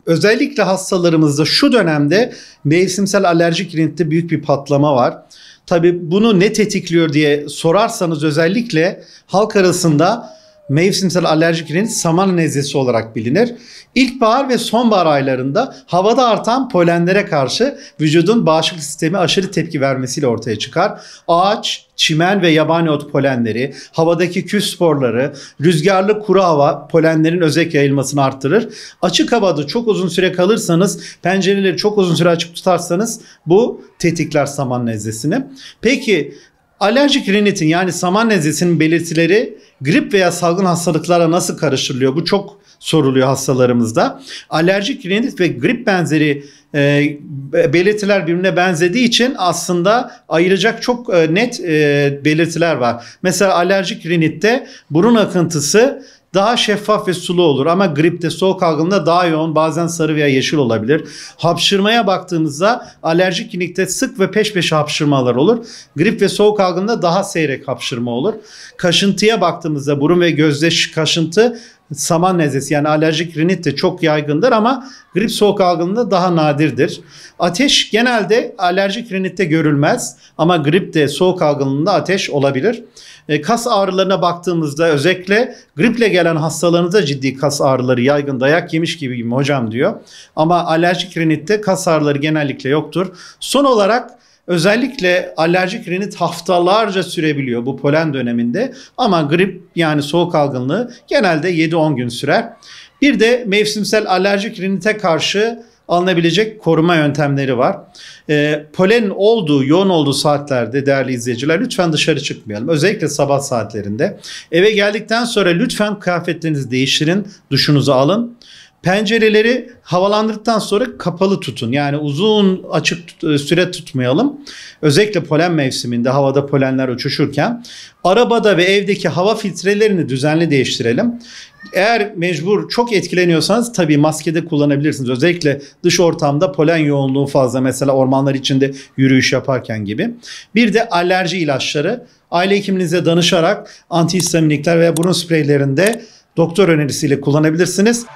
Özellikle hastalarımızda şu dönemde mevsimsel alerjik rinitte büyük bir patlama var. Tabii bunu ne tetikliyor diye sorarsanız özellikle halk arasında mevsimsel alerjik rinit saman nezlesi olarak bilinir. İlkbahar ve sonbahar aylarında havada artan polenlere karşı vücudun bağışıklık sistemi aşırı tepki vermesiyle ortaya çıkar. Ağaç, çimen ve yabani ot polenleri, havadaki küf sporları, rüzgarlı kuru hava polenlerin özek yayılmasını arttırır. Açık havada çok uzun süre kalırsanız, pencereleri çok uzun süre açık tutarsanız bu tetikler saman nezlesini. Peki alerjik rinitin yani saman nezlesinin belirtileri grip veya salgın hastalıklarla nasıl karıştırılıyor? Bu çok soruluyor hastalarımızda. Alerjik rinit ve grip benzeri belirtiler birbirine benzediği için aslında ayıracak çok net belirtiler var. Mesela alerjik rinitte burun akıntısı daha şeffaf ve sulu olur ama gripte, soğuk algınlığında daha yoğun, bazen sarı veya yeşil olabilir. Hapşırmaya baktığımızda alerjik rinitte sık ve peş peşe hapşırmalar olur. Grip ve soğuk algınlığında daha seyrek hapşırma olur. Kaşıntıya baktığımızda burun ve gözde kaşıntı saman nezlesi yani alerjik rinit de çok yaygındır ama grip soğuk algınlığında daha nadirdir. Ateş genelde alerjik rinitte görülmez ama gripte soğuk algınlığında ateş olabilir. Kas ağrılarına baktığımızda özellikle griple gelen hastalarınızda ciddi kas ağrıları yaygın, dayak yemiş gibi hocam diyor. Ama alerjik rinitte kas ağrıları genellikle yoktur. Son olarak özellikle alerjik rinit haftalarca sürebiliyor bu polen döneminde ama grip yani soğuk algınlığı genelde 7-10 gün sürer. Bir de mevsimsel alerjik rinite karşı alınabilecek koruma yöntemleri var. Polenin olduğu, yoğun olduğu saatlerde değerli izleyiciler lütfen dışarı çıkmayalım. Özellikle sabah saatlerinde. Eve geldikten sonra lütfen kıyafetlerinizi değiştirin, duşunuzu alın. Pencereleri havalandırdıktan sonra kapalı tutun. Yani uzun açık süre tutmayalım. Özellikle polen mevsiminde havada polenler uçuşurken arabada ve evdeki hava filtrelerini düzenli değiştirelim. Eğer mecbur çok etkileniyorsanız tabii maskede kullanabilirsiniz. Özellikle dış ortamda polen yoğunluğu fazla mesela ormanlar içinde yürüyüş yaparken gibi. Bir de alerji ilaçları aile hekiminize danışarak antihistaminikler veya burun spreylerinde doktor önerisiyle kullanabilirsiniz.